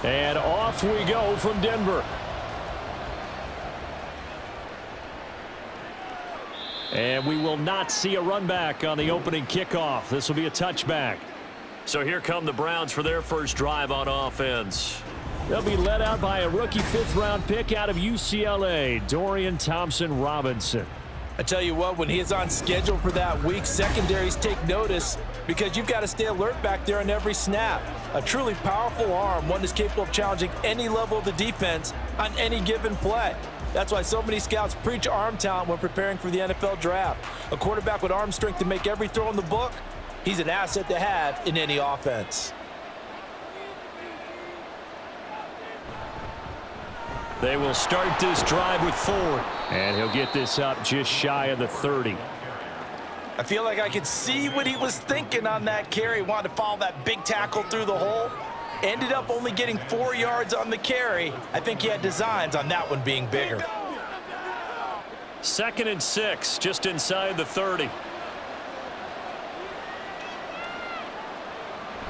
And off we go from Denver. And we will not see a run back on the opening kickoff. This will be a touchback. So here come the Browns for their first drive on offense. They'll be led out by a rookie fifth-round pick out of UCLA, Dorian Thompson-Robinson. I tell you what, when he is on schedule for that week, secondaries take notice because you've got to stay alert back there on every snap. A truly powerful arm, one that's capable of challenging any level of the defense on any given play. That's why so many scouts preach arm talent when preparing for the NFL draft. A quarterback with arm strength to make every throw in the book, he's an asset to have in any offense. They will start this drive with Ford. And he'll get this up just shy of the 30. I feel like I could see what he was thinking on that carry. Wanted to follow that big tackle through the hole. Ended up only getting 4 yards on the carry. I think he had designs on that one being bigger. 2nd and 6, just inside the 30.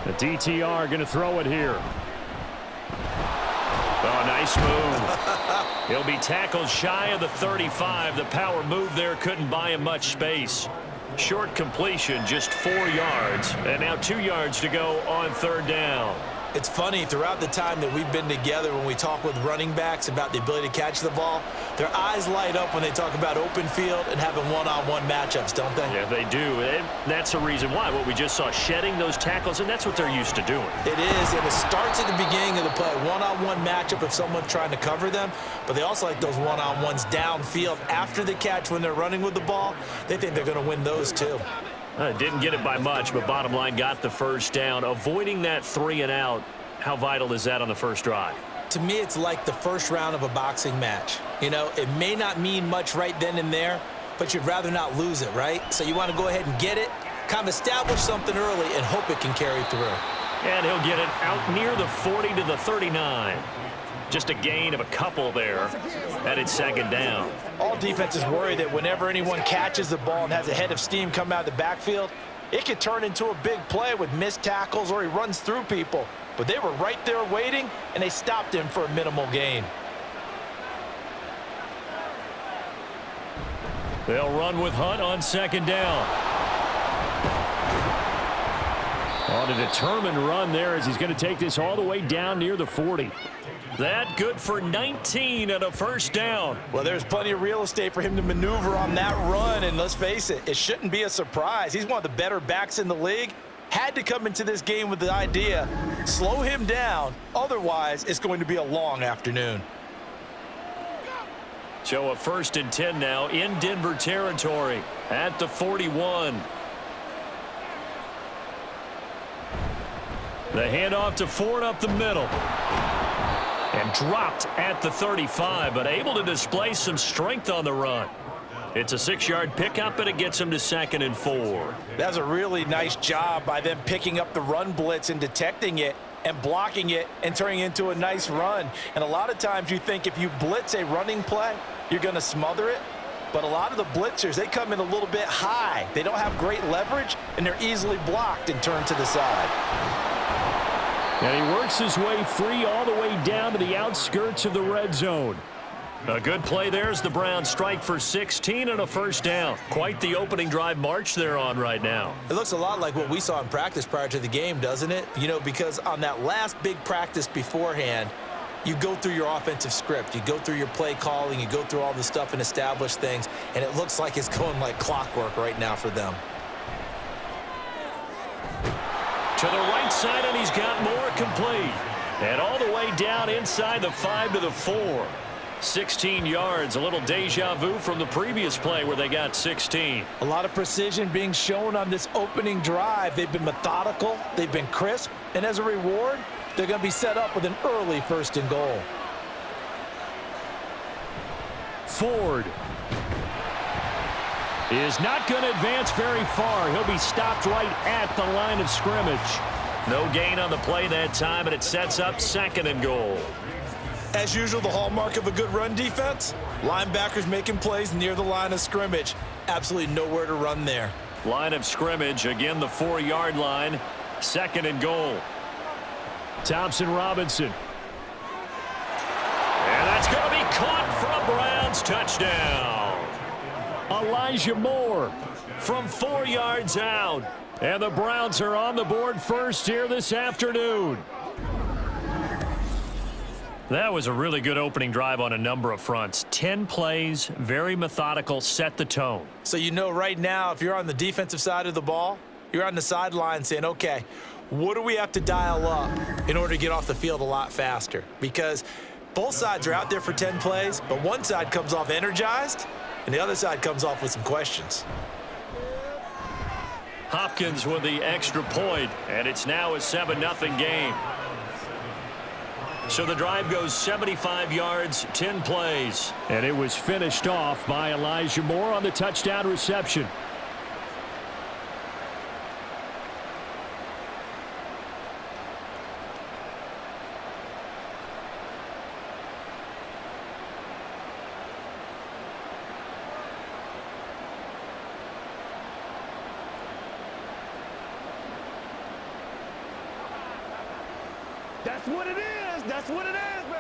The DTR going to throw it here. Oh, nice move. He'll be tackled shy of the 35. The power move there couldn't buy him much space. Short completion, just 4 yards. And now 2 yards to go on 3rd down. It's funny, throughout the time that we've been together, when we talk with running backs about the ability to catch the ball, their eyes light up when they talk about open field and having one-on-one matchups, don't they? Yeah, they do. And that's the reason why. What we just saw, shedding those tackles, and that's what they're used to doing. It is, and it starts at the beginning of the play. One-on-one matchup if someone's trying to cover them, but they also like those one-on-ones downfield after the catch when they're running with the ball. They think they're going to win those too. Didn't get it by much, but bottom line, got the first down. Avoiding that 3 and out, how vital is that on the first drive? To me, it's like the first round of a boxing match. You know, it may not mean much right then and there, but you'd rather not lose it, right? So you want to go ahead and get it, kind of establish something early, and hope it can carry through. And he'll get it out near the 40 to the 39. Just a gain of a couple there. And it's 2nd down. All defenses worry that whenever anyone catches the ball and has a head of steam come out of the backfield, it could turn into a big play with missed tackles or he runs through people. But they were right there waiting, and they stopped him for a minimal gain. They'll run with Hunt on 2nd down. On a determined run there as he's going to take this all the way down near the 40. That good for 19 and a first down. Well, there's plenty of real estate for him to maneuver on that run, and let's face it, it shouldn't be a surprise. He's one of the better backs in the league. Had to come into this game with the idea, slow him down, otherwise it's going to be a long afternoon. So a 1st and 10 now in Denver territory at the 41. The handoff to Ford up the middle. And dropped at the 35, but able to display some strength on the run. It's a 6-yard pickup, and it gets him to 2nd and 4. That's a really nice job by them picking up the run blitz and detecting it and blocking it and turning it into a nice run. And a lot of times you think if you blitz a running play, you're going to smother it. But a lot of the blitzers, they come in a little bit high. They don't have great leverage, and they're easily blocked and turned to the side. And he works his way free all the way down to the outskirts of the red zone. A good play there as the Browns strike for 16 and a first down. Quite the opening drive march they're on right now. It looks a lot like what we saw in practice prior to the game, doesn't it? You know, because on that last big practice beforehand, you go through your offensive script. You go through your play calling. You go through all the stuff and establish things. And it looks like it's going like clockwork right now for them. To the right side, and he's got more complete. And all the way down inside the 5 to the 4. 16 yards, a little deja vu from the previous play where they got 16. A lot of precision being shown on this opening drive. They've been methodical, they've been crisp, and as a reward, they're going to be set up with an early 1st and goal. Ford is not going to advance very far. He'll be stopped right at the line of scrimmage. No gain on the play that time, and it sets up 2nd and goal. As usual, the hallmark of a good run defense, linebackers making plays near the line of scrimmage. Absolutely nowhere to run there. Line of scrimmage, again the 4-yard line, 2nd and goal. Thompson-Robinson going to be caught for a Browns touchdown. Elijah Moore from 4 yards out. And the Browns are on the board first here this afternoon. That was a really good opening drive on a number of fronts. 10 plays, very methodical, set the tone. So you know right now, if you're on the defensive side of the ball, you're on the sideline saying, okay, what do we have to dial up in order to get off the field a lot faster? Because both sides are out there for 10 plays, but one side comes off energized, and the other side comes off with some questions. Hopkins with the extra point, and it's now a 7-0 game. So the drive goes 75 yards, 10 plays. And it was finished off by Elijah Moore on the touchdown reception. That's what it is. That's what it is, baby.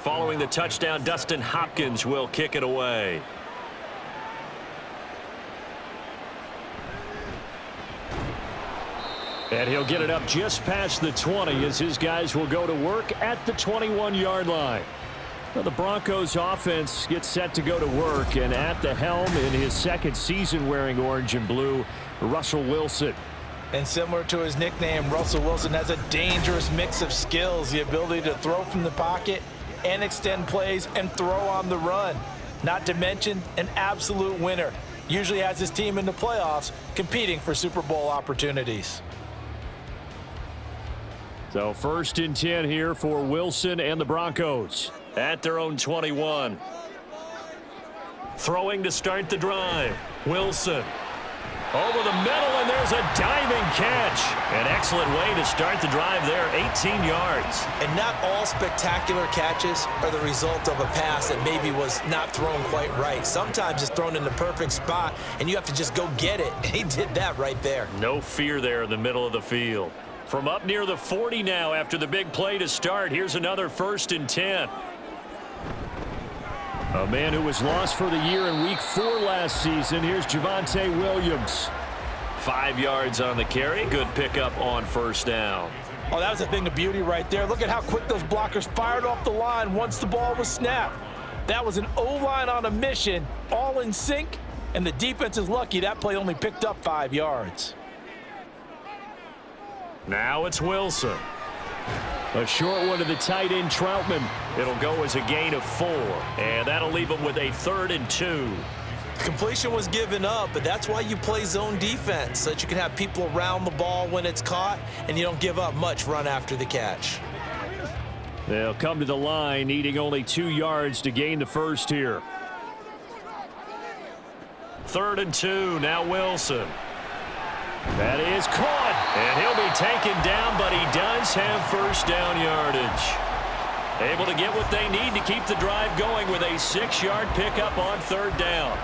Following the touchdown, Dustin Hopkins will kick it away. And he'll get it up just past the 20 as his guys will go to work at the 21-yard line. Well, the Broncos offense gets set to go to work, and at the helm in his second season wearing orange and blue, Russell Wilson. And similar to his nickname, Russell Wilson has a dangerous mix of skills, the ability to throw from the pocket and extend plays and throw on the run. Not to mention an absolute winner. Usually has his team in the playoffs competing for Super Bowl opportunities. So 1st and 10 here for Wilson and the Broncos at their own 21. Throwing to start the drive. Wilson over the middle, and there's a diving catch. An excellent way to start the drive there, 18 yards. And not all spectacular catches are the result of a pass that maybe was not thrown quite right. Sometimes it's thrown in the perfect spot, and you have to just go get it. And he did that right there. No fear there in the middle of the field. From up near the 40 now after the big play to start, here's another 1st and 10. A man who was lost for the year in Week 4 last season. Here's Javonte Williams. 5 yards on the carry. Good pickup on 1st down. Oh, that was a thing of beauty right there. Look at how quick those blockers fired off the line once the ball was snapped. That was an O-line on a mission, all in sync, and the defense is lucky that play only picked up 5 yards. Now it's Wilson. A short one to the tight end, Troutman. It'll go as a gain of 4, and that'll leave him with a 3rd and 2. Completion was given up, but that's why you play zone defense, so that you can have people around the ball when it's caught, and you don't give up much run after the catch. They'll come to the line, needing only 2 yards to gain the first here. 3rd and 2, now Wilson. That is caught, and he'll be taken down, but he does have 1st down yardage. Able to get what they need to keep the drive going with a 6-yard pickup on 3rd down.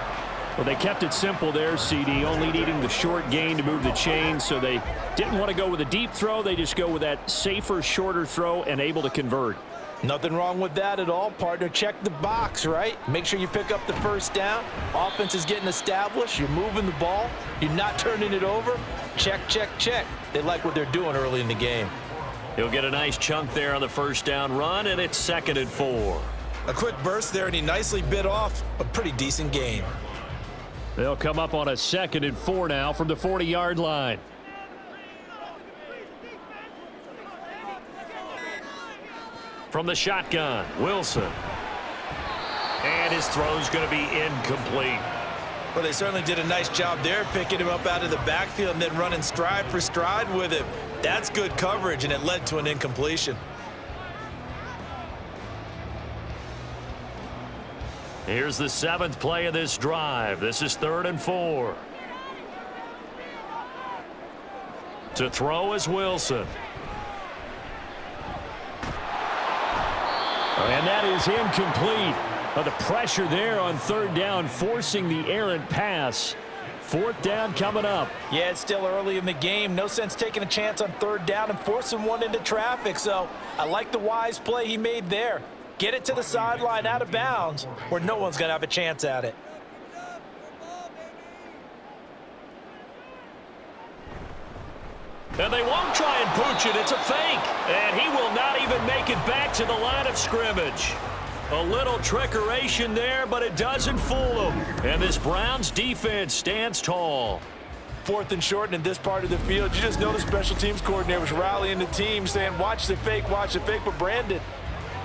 Well, they kept it simple there, CD, only needing the short gain to move the chain, so they didn't want to go with a deep throw. They just go with that safer, shorter throw and able to convert. Nothing wrong with that at all, partner. Check the box, right? Make sure you pick up the 1st down. Offense is getting established. You're moving the ball. You're not turning it over. Check, check, check. They like what they're doing early in the game. He'll get a nice chunk there on the 1st down run, and it's 2nd and 4. A quick burst there, and he nicely bit off a pretty decent gain. They'll come up on a 2nd and 4 now from the 40-yard line. From the shotgun, Wilson. And his throw's going to be incomplete. Well, they certainly did a nice job there, picking him up out of the backfield and then running stride for stride with him. That's good coverage, and it led to an incompletion. Here's the 7th play of this drive. This is 3rd and 4. To throw is Wilson. And that is incomplete. But the pressure there on 3rd down, forcing the errant pass. 4th down coming up. Yeah, it's still early in the game. No sense taking a chance on 3rd down and forcing one into traffic. So I like the wise play he made there. Get it to the sideline out of bounds where no one's going to have a chance at it. And they won't try and pooch it. It's a fake. And he will not even make it back to the line of scrimmage. A little trickeration there, but it doesn't fool him. And this Browns defense stands tall. 4th and short, and in this part of the field, you just know the special teams coordinator was rallying the team saying, watch the fake, but Brandon,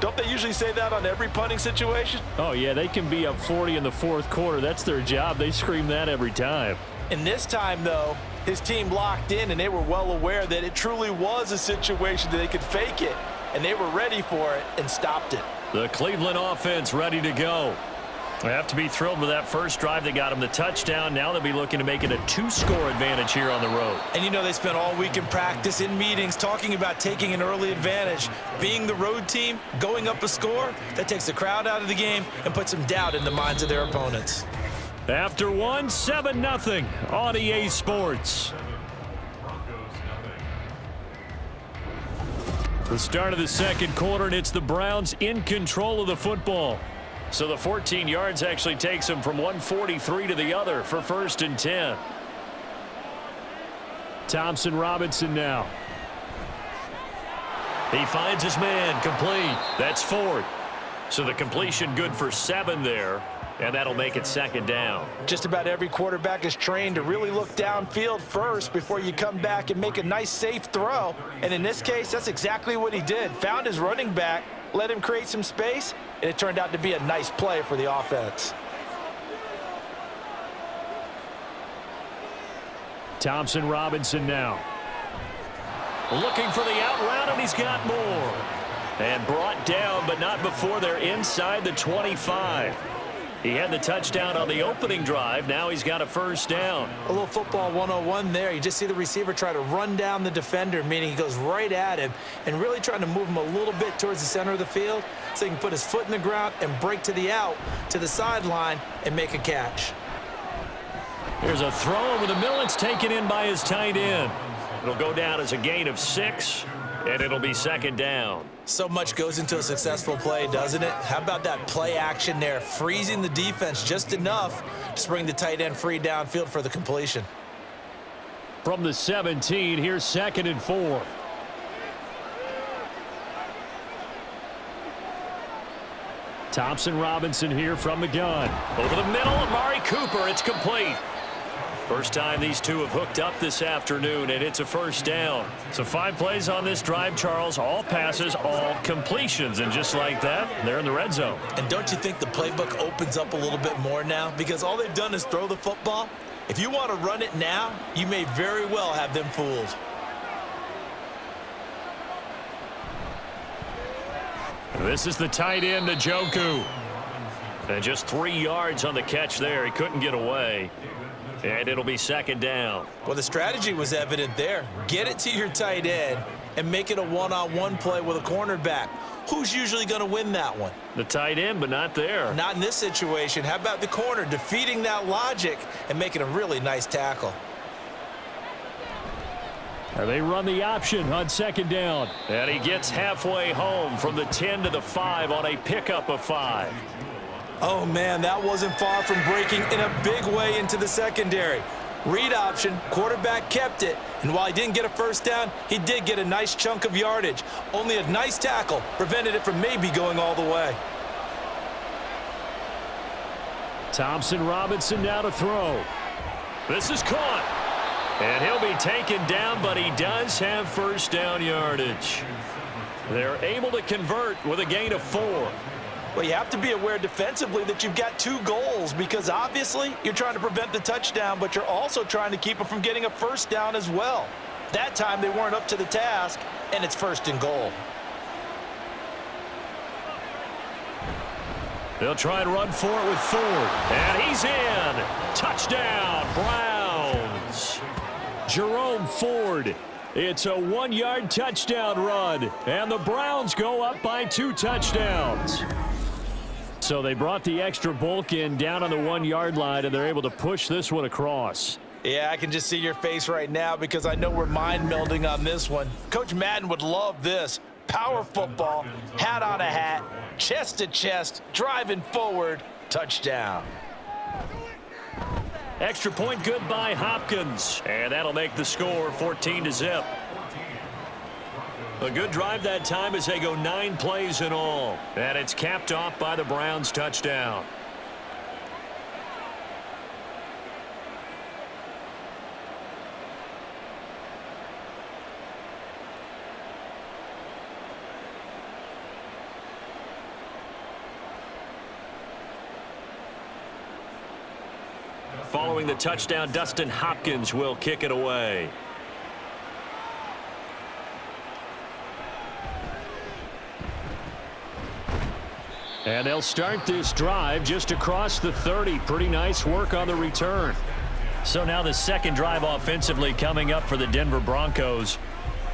don't they usually say that on every punting situation? Oh, yeah, they can be up 40 in the 4th quarter. That's their job. They scream that every time. And this time, though, his team locked in, and they were well aware that it truly was a situation that they could fake it, and they were ready for it and stopped it. The Cleveland offense ready to go. They have to be thrilled with that first drive that got them the touchdown. Now they'll be looking to make it a 2-score advantage here on the road. And you know they spent all week in practice, in meetings, talking about taking an early advantage. Being the road team, going up a score, that takes the crowd out of the game and puts some doubt in the minds of their opponents. After one, 7-0 on EA Sports. The start of the 2nd quarter, and it's the Browns in control of the football. So the 14 yards actually takes them from 143 to the other for 1st and 10. Thompson Robinson now. He finds his man, complete. That's 4th. So the completion good for 7 there. And that'll make it 2nd down. Just about every quarterback is trained to really look downfield first before you come back and make a nice, safe throw. And in this case, that's exactly what he did. Found his running back, let him create some space, and it turned out to be a nice play for the offense. Thompson Robinson now. Looking for the out route, and he's got more. And brought down, but not before they're inside the 25. He had the touchdown on the opening drive. Now he's got a 1st down. A little football 101 there. You just see the receiver try to run down the defender, meaning he goes right at him and really trying to move him a little bit towards the center of the field so he can put his foot in the ground and break to the out, to the sideline, and make a catch. Here's a throw over the middle. It's taken in by his tight end. It'll go down as a gain of 6, and it'll be 2nd down. So much goes into a successful play, doesn't it? How about that play action there, freezing the defense just enough to bring the tight end free downfield for the completion. From the 17, here's 2nd and 4. Thompson Robinson here from the gun. Over the middle, Amari Cooper. It's complete. First time these two have hooked up this afternoon, and it's a 1st down. So 5 plays on this drive, Charles. All passes, all completions. And just like that, they're in the red zone. And don't you think the playbook opens up a little bit more now? Because all they've done is throw the football. If you want to run it now, you may very well have them fooled. This is the tight end, Njoku. And just 3 yards on the catch there. He couldn't get away. And it'll be 2nd down. Well, the strategy was evident there. Get it to your tight end and make it a one-on-one play with a cornerback. Who's usually going to win that one? The tight end, but not there. Not in this situation. How about the corner defeating that logic and making a really nice tackle? And they run the option on 2nd down. And he gets halfway home from the 10 to the 5 on a pickup of 5. Oh, man, that wasn't far from breaking in a big way into the secondary. Read option, quarterback kept it, and while he didn't get a 1st down, he did get a nice chunk of yardage. Only a nice tackle prevented it from maybe going all the way. Thompson Robinson now to throw. This is caught. And he'll be taken down, but he does have 1st down yardage. They're able to convert with a gain of 4. Well, you have to be aware defensively that you've got 2 goals because obviously you're trying to prevent the touchdown, but you're also trying to keep it from getting a 1st down as well. That time they weren't up to the task, and it's 1st and goal. They'll try and run for it with Ford. And he's in. Touchdown, Browns. Jerome Ford. It's a 1-yard touchdown run, and the Browns go up by 2 touchdowns. So they brought the extra bulk in down on the 1-yard line, and they're able to push this one across. Yeah, I can just see your face right now because I know we're mind melding on this one. Coach Madden would love this. Power football, hat on a hat, chest to chest, driving forward, touchdown. Extra point good by Hopkins, and that'll make the score 14-0. A good drive that time as they go 9 plays in all. And it's capped off by the Browns touchdown. Following the touchdown, Dustin Hopkins will kick it away. And they'll start this drive just across the 30. Pretty nice work on the return. So now the second drive offensively coming up for the Denver Broncos.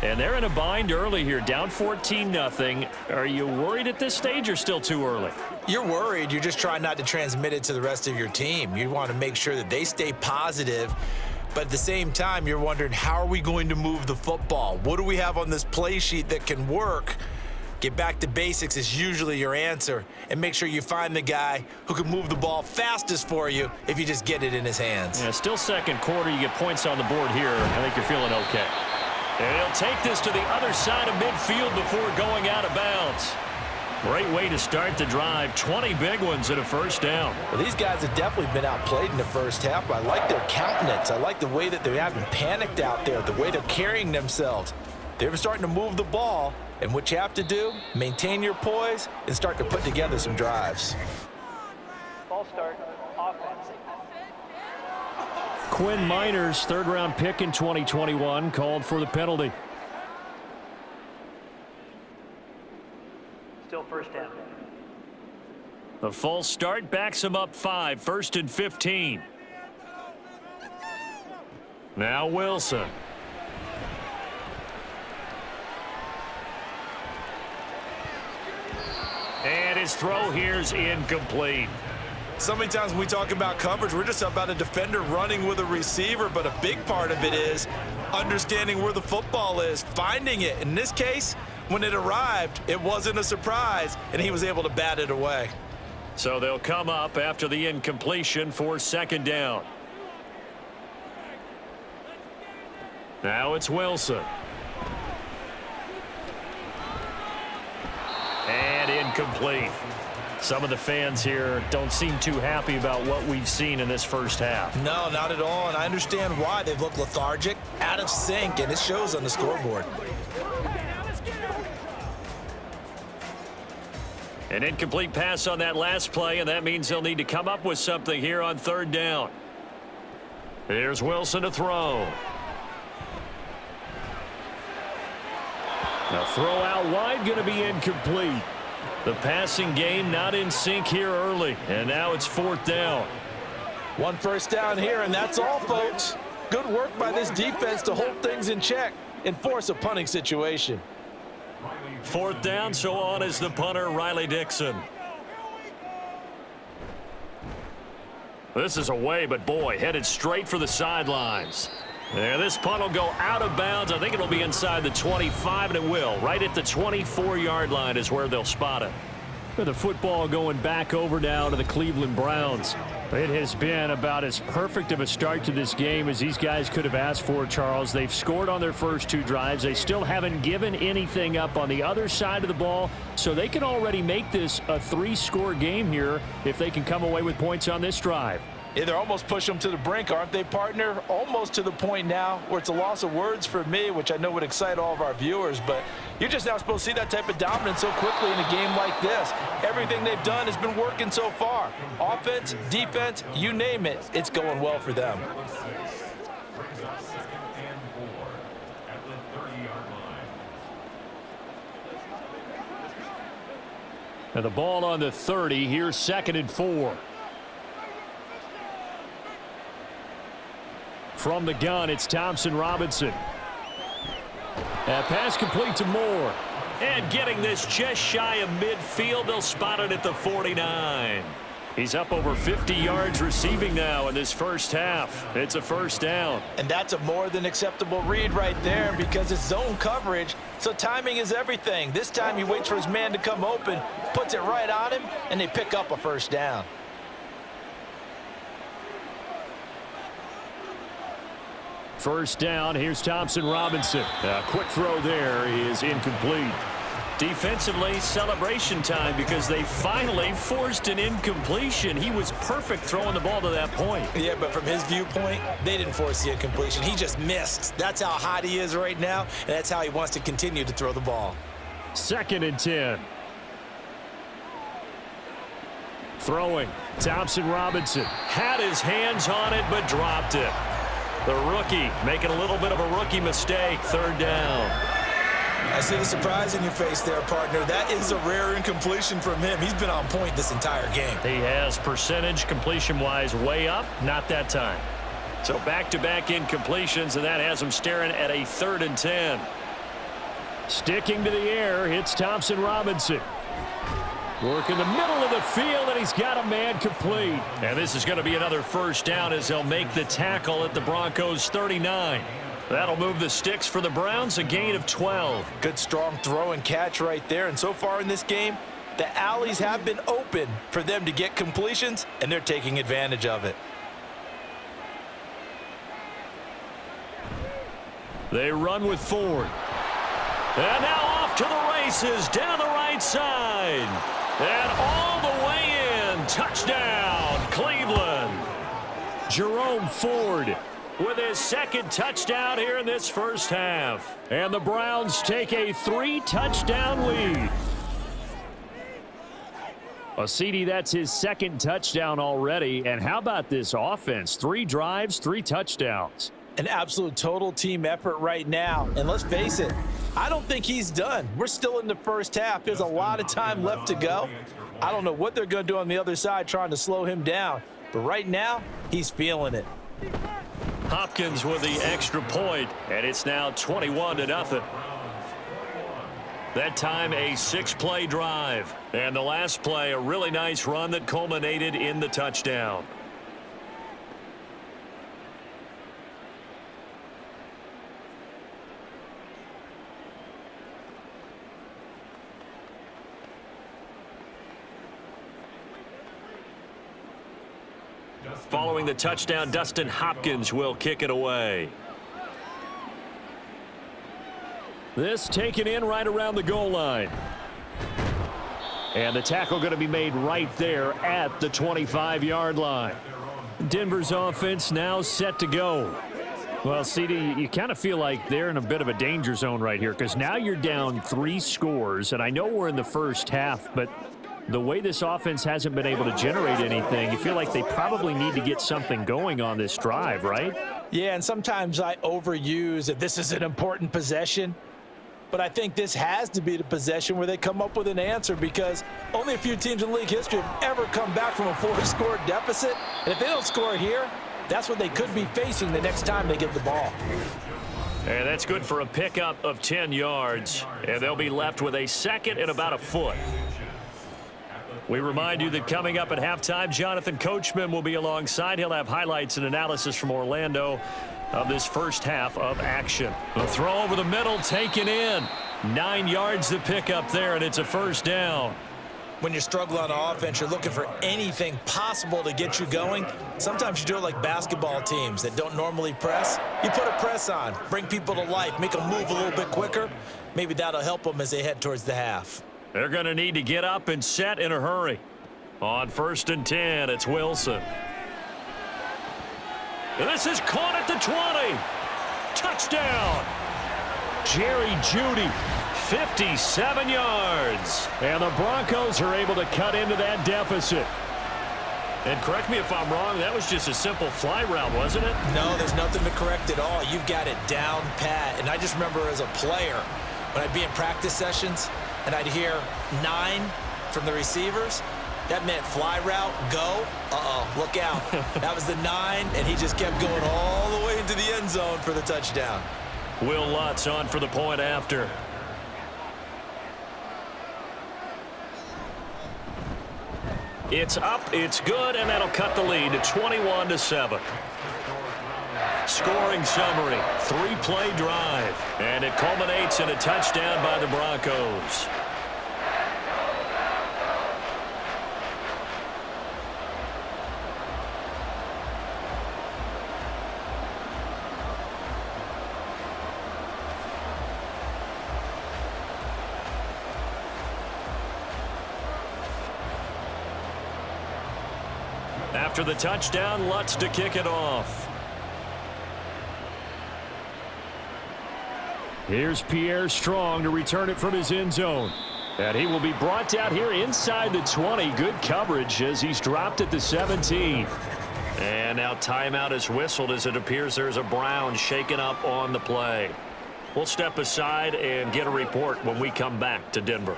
And they're in a bind early here, down 14-0. Are you worried at this stage or still too early? You're worried. You're just trying not to transmit it to the rest of your team. You want to make sure that they stay positive. But at the same time, you're wondering, how are we going to move the football? What do we have on this play sheet that can work? Get back to basics is usually your answer, and make sure you find the guy who can move the ball fastest for you if you just get it in his hands. Yeah, still second quarter. You get points on the board here. I think you're feeling okay. And he'll take this to the other side of midfield before going out of bounds. Great way to start the drive. 20 big ones and a first down. Well, these guys have definitely been outplayed in the first half. I like their countenance. I like the way that they haven't panicked out there, the way they're carrying themselves. They're starting to move the ball. And what you have to do, maintain your poise and start to put together some drives. Ball start, offense. Quinn Miners, third-round pick in 2021, called for the penalty. Still first down. The false start backs him up 5, 1st and 15. Now Wilson. And his throw here's incomplete. So many times when we talk about coverage, we're just about a defender running with a receiver, but a big part of it is understanding where the football is, finding it. In this case, when it arrived, it wasn't a surprise, and he was able to bat it away. So they'll come up after the incompletion for second down. Now it's Wilson. And incomplete. Some of the fans here don't seem too happy about what we've seen in this first half. No, not at all, and I understand why. They've looked lethargic, out of sync, and it shows on the scoreboard. An incomplete pass on that last play, and that means they'll need to come up with something here on third down. Here's Wilson to throw. Now throw out wide, going to be incomplete. The passing game not in sync here early, and now it's fourth down. One first down here, and that's all, folks. Good work by this defense to hold things in check and force a punting situation. Fourth down, so on is the punter, Riley Dixon. This is away, but boy, headed straight for the sidelines. And this punt will go out of bounds. I think it'll be inside the 25, and it will. Right at the 24-yard line is where they'll spot it. The football going back over now to the Cleveland Browns. It has been about as perfect of a start to this game as these guys could have asked for, Charles. They've scored on their first 2 drives. They still haven't given anything up on the other side of the ball, so they can already make this a 3-score game here if they can come away with points on this drive. Yeah, they're almost pushing them to the brink, aren't they, partner? Almost to the point now where it's a loss of words for me, which I know would excite all of our viewers, but you're just now supposed to see that type of dominance so quickly in a game like this. Everything they've done has been working so far. Offense, defense, you name it, it's going well for them. And the ball on the 30. Here's 2nd and 4. From the gun, it's Thompson Robinson. That pass complete to Moore. And getting this just shy of midfield, they'll spot it at the 49. He's up over 50 yards receiving now in this first half. It's a first down. And that's a more than acceptable read right there because it's zone coverage, so timing is everything. This time he waits for his man to come open, puts it right on him, and they pick up a first down. First down, here's Thompson Robinson. A quick throw there is incomplete. Defensively, celebration time because they finally forced an incompletion. He was perfect throwing the ball to that point. Yeah, but from his viewpoint, they didn't force the incompletion. He just missed. That's how hot he is right now, and that's how he wants to continue to throw the ball. 2nd and 10. Throwing, Thompson Robinson had his hands on it but dropped it. The rookie making a little bit of a rookie mistake. 3rd down. I see the surprise in your face there, partner. That is a rare incompletion from him. He's been on point this entire game. He has percentage completion-wise way up, not that time. So back-to-back incompletions, and that has him staring at a 3rd and 10. Sticking to the air, hits Thompson Robinson. Work in the middle of the field, and he's got a man complete. And this is going to be another first down as they'll make the tackle at the Broncos' 39. That'll move the sticks for the Browns, a gain of 12. Good strong throw and catch right there. And so far in this game, the alleys have been open for them to get completions, and they're taking advantage of it. They run with Ford. And now off to the races down the right side. And all the way in. Touchdown, Cleveland. Jerome Ford with his 2nd touchdown here in this first half. And the Browns take a 3-touchdown lead. Well, CD, that's his 2nd touchdown already. And how about this offense? 3 drives, 3 touchdowns. An absolute total team effort right now. And let's face it, I don't think he's done. We're still in the first half. There's a lot of time left to go. I don't know what they're going to do on the other side trying to slow him down. But right now, he's feeling it. Hopkins with the extra point, and it's now 21-0. That time a 6-play drive. And the last play, a really nice run that culminated in the touchdown. Following the touchdown, Dustin Hopkins will kick it away. This taken in right around the goal line. And the tackle going to be made right there at the 25-yard line. Denver's offense now set to go. Well, CD, you kind of feel like they're in a bit of a danger zone right here because now you're down 3 scores, and I know we're in the first half, but the way this offense hasn't been able to generate anything, you feel like they probably need to get something going on this drive, right? Yeah, and sometimes I overuse that this is an important possession. But I think this has to be the possession where they come up with an answer because only a few teams in league history have ever come back from a 4-score deficit. And if they don't score here, that's what they could be facing the next time they get the ball. And that's good for a pickup of 10 yards. And they'll be left with a 2nd and about a foot. We remind you that coming up at halftime, Jonathan Coachman will be alongside. He'll have highlights and analysis from Orlando of this first half of action. The throw over the middle taken in. 9 yards to pick up there, and it's a first down. When you're struggling on offense, you're looking for anything possible to get you going. Sometimes you do it like basketball teams that don't normally press. You put a press on, bring people to life, make them move a little bit quicker. Maybe that'll help them as they head towards the half. They're going to need to get up and set in a hurry. On 1st and 10, it's Wilson. This is caught at the 20. Touchdown. Jerry Jeudy, 57 yards. And the Broncos are able to cut into that deficit. And correct me if I'm wrong, that was just a simple fly route, wasn't it? No, there's nothing to correct at all. You've got it down pat. And I just remember as a player, when I'd be in practice sessions and I'd hear 9 from the receivers, that meant fly route, go, look out. That was the 9, and he just kept going all the way into the end zone for the touchdown. Will Lutz on for the point after. It's up, it's good, and that'll cut the lead to 21-7. Scoring summary, 3-play drive, and it culminates in a touchdown by the Broncos. After the touchdown, Lutz to kick it off. Here's Pierre Strong to return it from his end zone. And he will be brought down here inside the 20. Good coverage as he's dropped at the 17. And now timeout is whistled as it appears there's a Brown shaken up on the play. We'll step aside and get a report when we come back to Denver.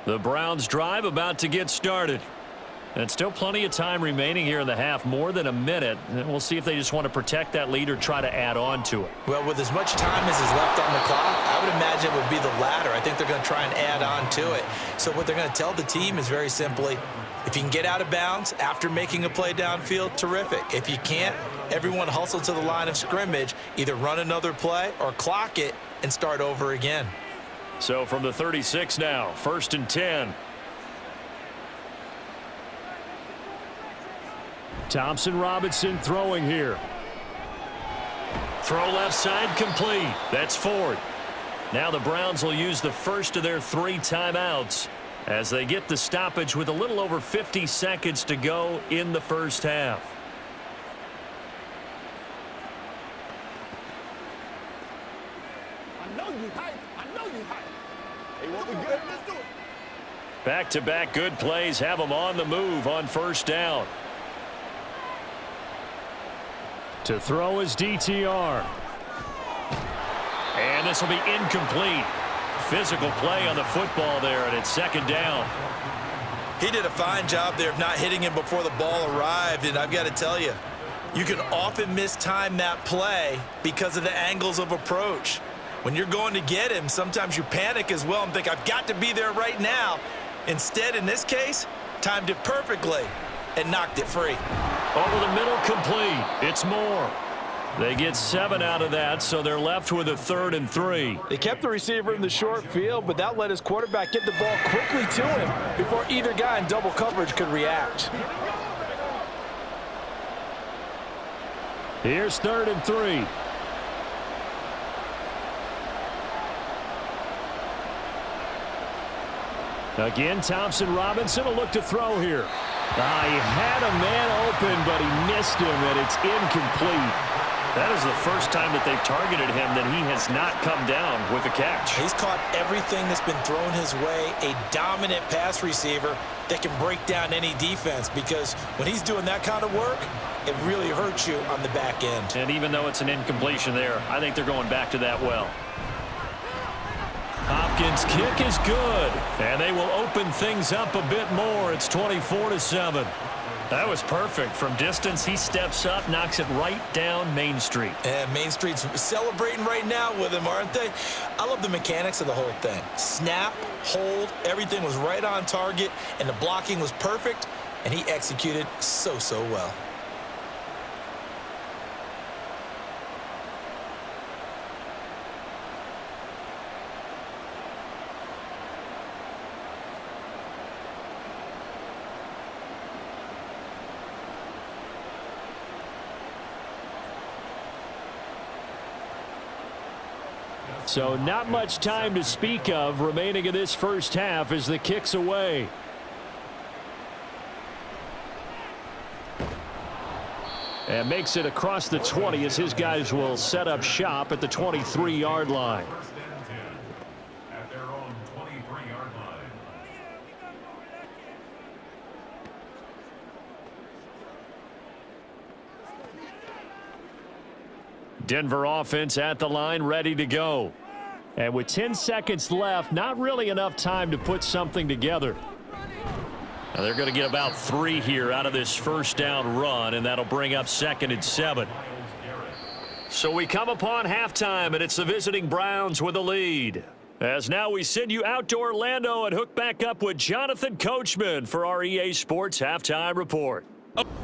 The Browns drive about to get started. And still plenty of time remaining here in the half, more than a minute. And we'll see if they just want to protect that lead or try to add on to it. Well, with as much time as is left on the clock, I would imagine it would be the latter. I think they're going to try and add on to it. So what they're going to tell the team is very simply, if you can get out of bounds after making a play downfield, terrific. If you can't, everyone hustle to the line of scrimmage, either run another play or clock it and start over again. So from the 36 now, 1st and 10. Thompson Robinson throwing here. Throw left side complete. That's Ford. Now the Browns will use the first of their 3 timeouts as they get the stoppage with a little over 50 seconds to go in the first half. Back-to-back good plays have them on the move on first down. To throw is DTR. And this will be incomplete. Physical play on the football there, and it's 2nd down. He did a fine job there of not hitting him before the ball arrived, and I've got to tell you, you can often mistime that play because of the angles of approach. When you're going to get him, sometimes you panic as well and think, I've got to be there right now. Instead, in this case, timed it perfectly and knocked it free. Over the middle, complete. It's Moore. They get 7 out of that, so they're left with a 3rd and 3. They kept the receiver in the short field, but that let his quarterback get the ball quickly to him before either guy in double coverage could react. Here's 3rd and 3. Again, Thompson Robinson will look to throw here. He had a man open, but he missed him, and it's incomplete. That is the first time that they've targeted him that he has not come down with a catch. He's caught everything that's been thrown his way, a dominant pass receiver that can break down any defense, because when he's doing that kind of work, it really hurts you on the back end. And even though it's an incompletion there, I think they're going back to that well. Hopkins' kick is good, and they will open things up a bit more. It's 24-7. That was perfect. From distance, he steps up, knocks it right down Main Street. And Main Street's celebrating right now with him, aren't they? I love the mechanics of the whole thing. Snap, hold, everything was right on target, and the blocking was perfect, and he executed so well. So not much time to speak of remaining in this first half as the kick's away. And makes it across the 20 as his guys will set up shop at the 23-yard line. At their own 23-yard line. Denver offense at the line, ready to go. And with 10 seconds left, not really enough time to put something together. Now they're going to get about 3 here out of this first down run, and that'll bring up 2nd and 7. So we come upon halftime, and it's the visiting Browns with the lead. As now we send you out to Orlando and hook back up with Jonathan Coachman for our EA Sports Halftime Report.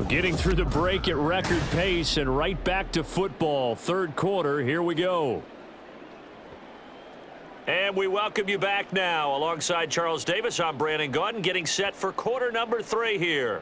Getting through the break at record pace and right back to football. 3rd quarter, here we go. And we welcome you back now. Alongside Charles Davis, I'm Brandon Gaudin, getting set for quarter number 3 here.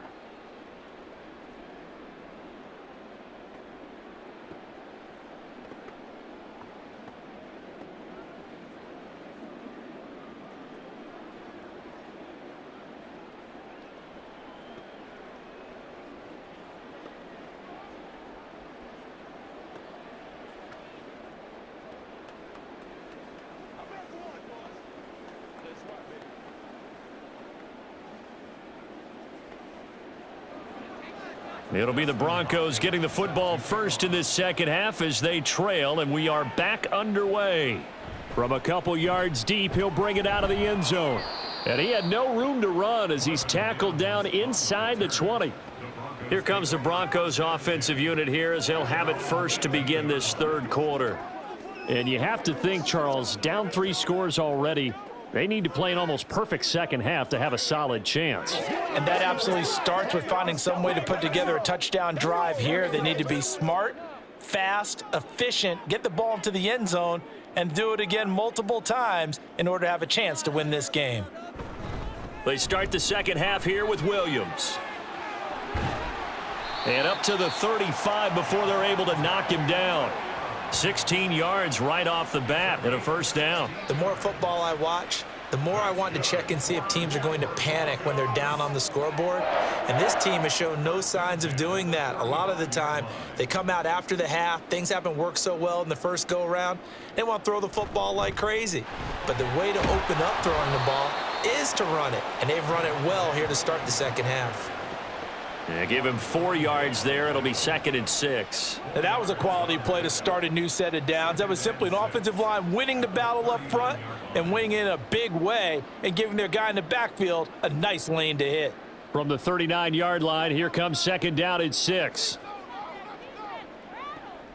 It'll be the Broncos getting the football first in this second half as they trail, and we are back underway. From a couple yards deep, he'll bring it out of the end zone. And he had no room to run as he's tackled down inside the 20. Here comes the Broncos offensive unit here as they'll have it first to begin this 3rd quarter. And you have to think, Charles, down 3 scores already. They need to play an almost perfect second half to have a solid chance. And that absolutely starts with finding some way to put together a touchdown drive here. They need to be smart, fast, efficient, get the ball into the end zone, and do it again multiple times in order to have a chance to win this game. They start the second half here with Williams. And up to the 35 before they're able to knock him down. 16 yards right off the bat and a first down. The more football I watch, the more I want to check and see if teams are going to panic when they're down on the scoreboard. And this team has shown no signs of doing that. A lot of the time, they come out after the half. Things haven't worked so well in the first go-around. They want to throw the football like crazy. But the way to open up throwing the ball is to run it. And they've run it well here to start the second half. Yeah, give him 4 yards there. It'll be 2nd and 6. Now, that was a quality play to start a new set of downs. That was simply an offensive line winning the battle up front and winning in a big way and giving their guy in the backfield a nice lane to hit. From the 39-yard line, here comes 2nd down and 6.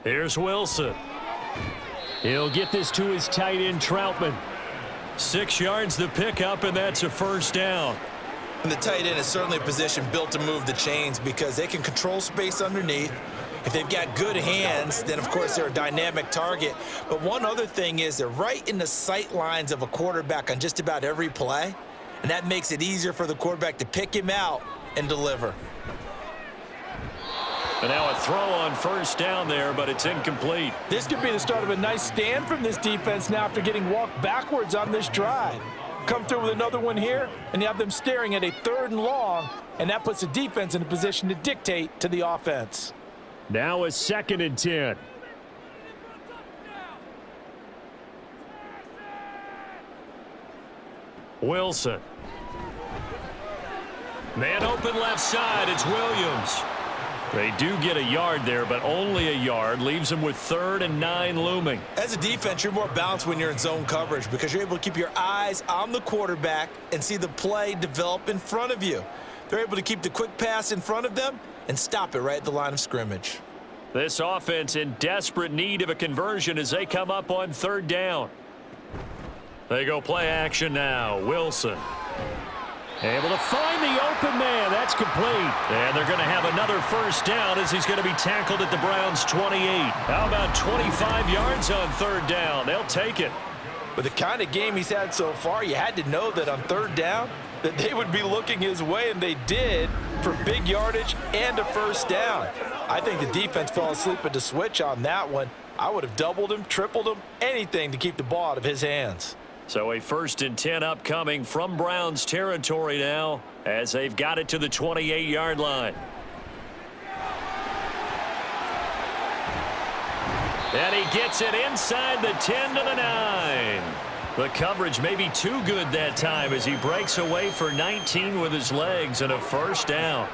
Here's Wilson. He'll get this to his tight end, Troutman. 6 yards the pickup, and that's a first down. And the tight end is certainly a position built to move the chains because they can control space underneath. If they've got good hands, then, of course, they're a dynamic target. But one other thing is they're right in the sight lines of a quarterback on just about every play, and that makes it easier for the quarterback to pick him out and deliver. And now a throw on first down there, but it's incomplete. This could be the start of a nice stand from this defense now after getting walked backwards on this drive. Come through with another one here, and you have them staring at a 3rd and long, and that puts the defense in a position to dictate to the offense. Now a 2nd and 10. Wilson. Man open left side, it's Williams. They do get a yard there, but only a yard. Leaves them with 3rd and 9 looming. As a defense, you're more balanced when you're in zone coverage because you're able to keep your eyes on the quarterback and see the play develop in front of you. They're able to keep the quick pass in front of them and stop it right at the line of scrimmage. This offense in desperate need of a conversion as they come up on 3rd down. They go play action now. Wilson. Able to find the open man. That's complete. And they're going to have another first down as he's going to be tackled at the Browns' 28. How about 25 yards on 3rd down? They'll take it. With the kind of game he's had so far, you had to know that on 3rd down that they would be looking his way, and they did, for big yardage and a first down. I think the defense fell asleep at the switch on that one. I would have doubled him, tripled him, anything to keep the ball out of his hands. So a 1st and 10 upcoming from Browns territory now as they've got it to the 28-yard line. And he gets it inside the 10 to the 9. The coverage may be too good that time as he breaks away for 19 with his legs and a first down.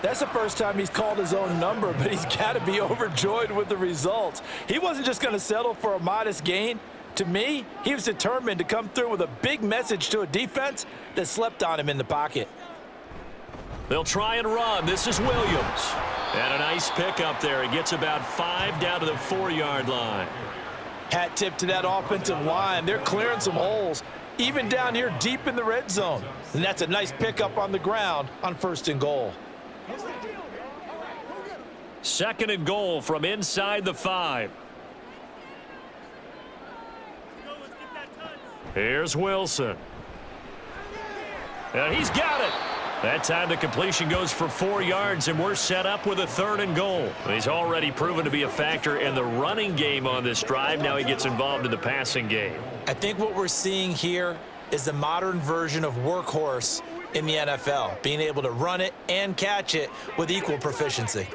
That's the first time he's called his own number, but he's got to be overjoyed with the results. He wasn't just going to settle for a modest gain. To me, he was determined to come through with a big message to a defense that slept on him in the pocket. They'll try and run. This is Williams. And a nice pick up there. He gets about 5 down to the 4-yard line. Hat tip to that offensive line. They're clearing some holes, even down here deep in the red zone. And that's a nice pickup on the ground on 1st and goal. 2nd and goal from inside the 5. Here's Wilson. And he's got it. That time the completion goes for 4 yards, and we're set up with a 3rd and goal. He's already proven to be a factor in the running game on this drive. Now he gets involved in the passing game. I think what we're seeing here is the modern version of workhorse in the NFL, being able to run it and catch it with equal proficiency.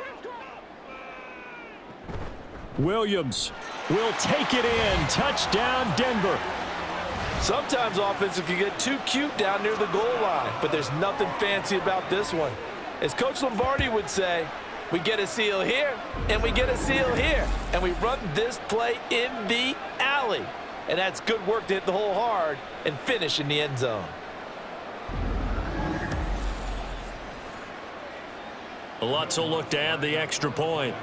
Williams will take it in. Touchdown, Denver. Sometimes offenses can get too cute down near the goal line, but there's nothing fancy about this one. As Coach Lombardi would say, we get a seal here, and we get a seal here, and we run this play in the alley. And that's good work to hit the hole hard and finish in the end zone. Lutz will look to add the extra point.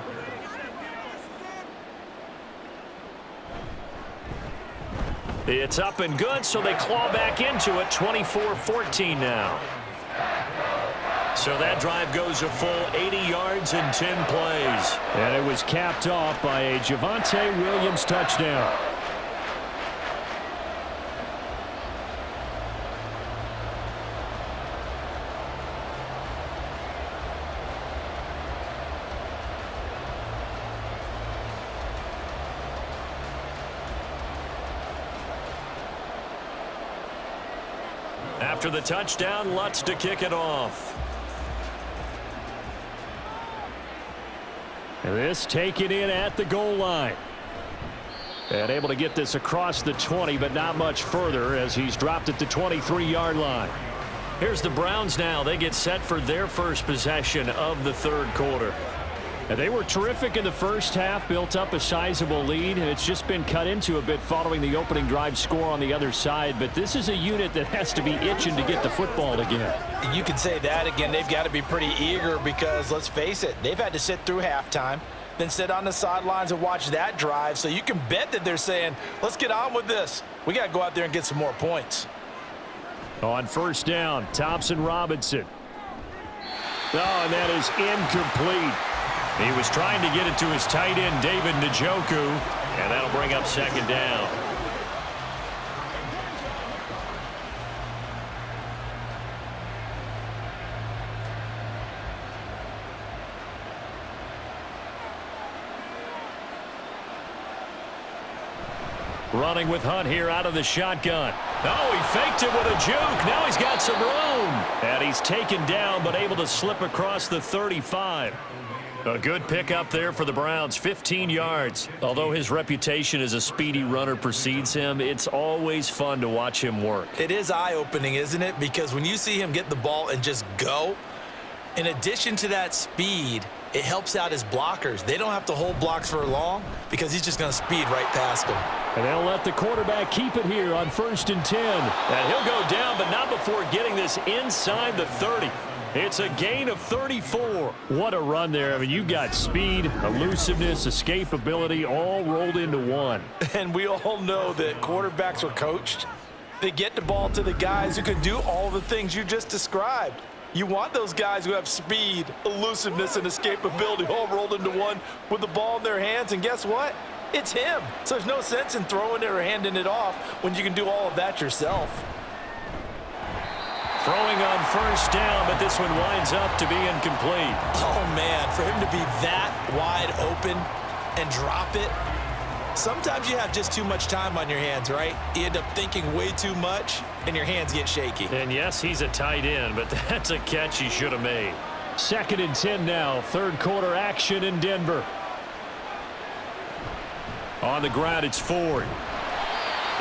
It's up and good, so they claw back into it. 24-14 now. So that drive goes a full 80 yards in 10 plays. And it was capped off by a Javonte Williams touchdown. After the touchdown, Lutz to kick it off. And this taken in at the goal line. And able to get this across the 20, but not much further as he's dropped at the 23-yard line. Here's the Browns now. They get set for their first possession of the 3rd quarter. And they were terrific in the first half, built up a sizable lead, and it's just been cut into a bit following the opening drive score on the other side. But this is a unit that has to be itching to get the football again. You can say that again. They've got to be pretty eager because, let's face it, they've had to sit through halftime, then sit on the sidelines and watch that drive. So you can bet that they're saying, let's get on with this. We got to go out there and get some more points. On 1st down, Thompson-Robinson. Oh, and that is incomplete. He was trying to get it to his tight end, David Njoku, and that'll bring up 2nd down. Running with Hunt here out of the shotgun. Oh, he faked it with a juke. Now he's got some room. And he's taken down, but able to slip across the 35. A good pickup there for the Browns, 15 yards. Although his reputation as a speedy runner precedes him, it's always fun to watch him work. It is eye-opening, isn't it? Because when you see him get the ball and just go, in addition to that speed, it helps out his blockers. They don't have to hold blocks for long because he's just going to speed right past them. And they'll let the quarterback keep it here on 1st and 10. And he'll go down, but not before getting this inside the 30. It's a gain of 34. What a run there. I mean, you got speed, elusiveness, escapability all rolled into one. And we all know that quarterbacks are coached. They get the ball to the guys who can do all the things you just described. You want those guys who have speed, elusiveness, and escapability all rolled into one with the ball in their hands. And guess what? It's him. So there's no sense in throwing it or handing it off when you can do all of that yourself. Throwing on 1st down, but this one winds up to be incomplete. Oh, man, for him to be that wide open and drop it, sometimes you have just too much time on your hands, right? You end up thinking way too much, and your hands get shaky. And, yes, he's a tight end, but that's a catch he should have made. 2nd and 10 now, 3rd quarter action in Denver. On the ground, it's Ford.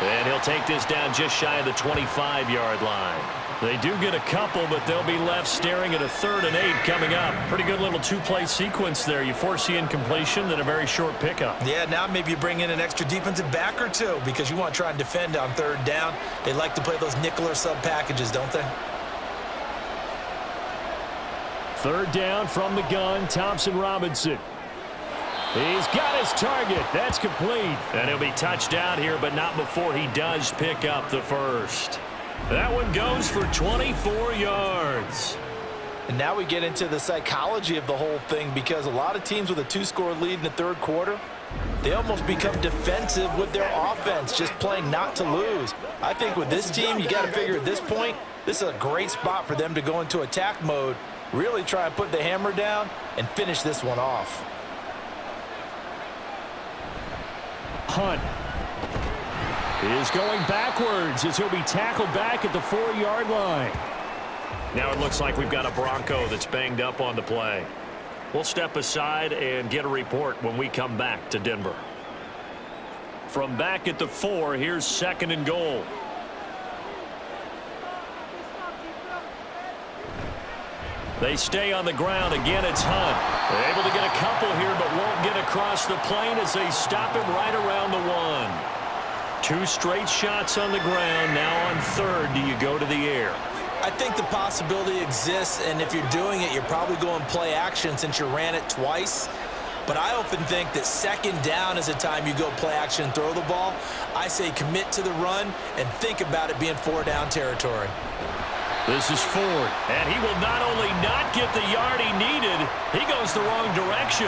And he'll take this down just shy of the 25-yard line. They do get a couple, but they'll be left staring at a 3rd and 8 coming up. Pretty good little 2-play sequence there. You force the incompletion, then a very short pickup. Yeah, now maybe you bring in an extra defensive back or two because you want to try and defend on 3rd down. They like to play those nickel or sub packages, don't they? Third down from the gun, Thompson Robinson. He's got his target. That's complete. And he'll be touchdown here, but not before he does pick up the first. That one goes for 24 yards. And now we get into the psychology of the whole thing, because a lot of teams with a 2-score lead in the third quarter, they almost become defensive with their offense, just playing not to lose. I think with this team, you got to figure at this point, this is a great spot for them to go into attack mode, really try and put the hammer down and finish this one off. Hunt is going backwards as he'll be tackled back at the 4-yard line. Now it looks like we've got a Bronco that's banged up on the play. We'll step aside and get a report when we come back to Denver. From back at the 4, here's 2nd and goal. They stay on the ground. Again, it's Hunt. They're able to get a couple here, but won't get across the plane as they stop him right around the 1. 2 straight shots on the ground. Now on 3rd, do you go to the air? I think the possibility exists, and if you're doing it, you're probably going play action since you ran it twice. But I often think that 2nd down is a time you go play action and throw the ball. I say commit to the run and think about it being 4-down territory. This is Ford, and he will not only not get the yard he needed, he goes the wrong direction.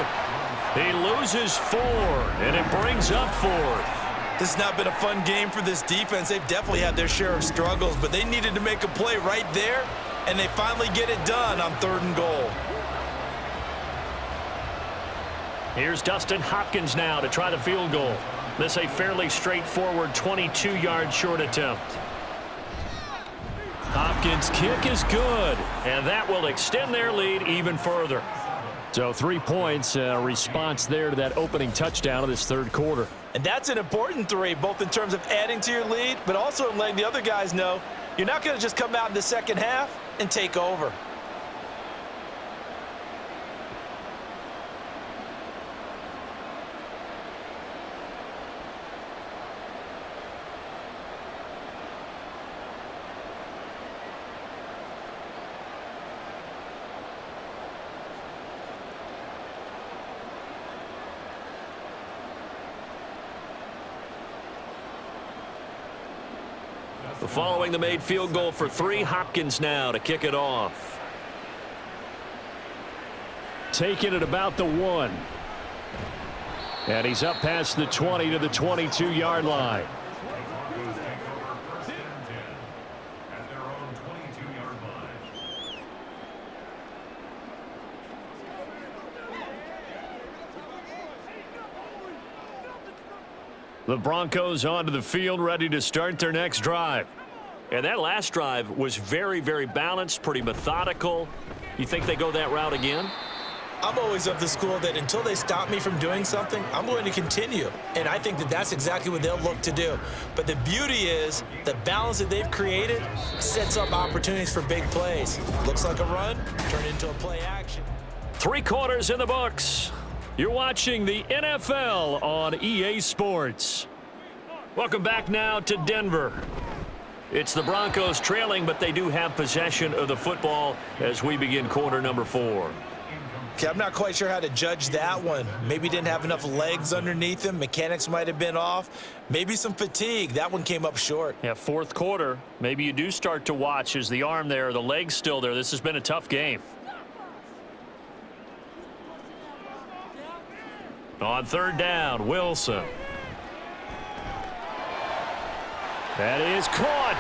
He loses 4, and it brings up 4th. This has not been a fun game for this defense. They've definitely had their share of struggles, but they needed to make a play right there, and they finally get it done on 3rd and goal. Here's Dustin Hopkins now to try the field goal. This a fairly straightforward 22-yard short attempt. Hopkins' kick is good, and that will extend their lead even further. So 3 points, a response there to that opening touchdown of this third quarter. And that's an important 3, both in terms of adding to your lead, but also in letting the other guys know you're not going to just come out in the second half and take over. Following the made field goal for 3, Hopkins now to kick it off. Taking it about the 1. And he's up past the 20 to the 22-yard line. Broncos take over 1st and 10 at their own 22-yard line. The Broncos onto the field, ready to start their next drive. And that last drive was very, very balanced, pretty methodical. You think they go that route again? I'm always of the school that until they stop me from doing something, I'm going to continue. And I think that that's exactly what they'll look to do. But the beauty is the balance that they've created sets up opportunities for big plays. Looks like a run, turn into a play action. 3 quarters in the books. You're watching the NFL on EA Sports. Welcome back now to Denver. It's the Broncos trailing, but they do have possession of the football as we begin quarter number 4. Okay, I'm not quite sure how to judge that one. Maybe didn't have enough legs underneath him. Mechanics might have been off. Maybe some fatigue. That one came up short. Yeah, 4th quarter. Maybe you do start to watch as the arm there, the leg's still there. This has been a tough game. On 3rd down, Wilson. That is caught.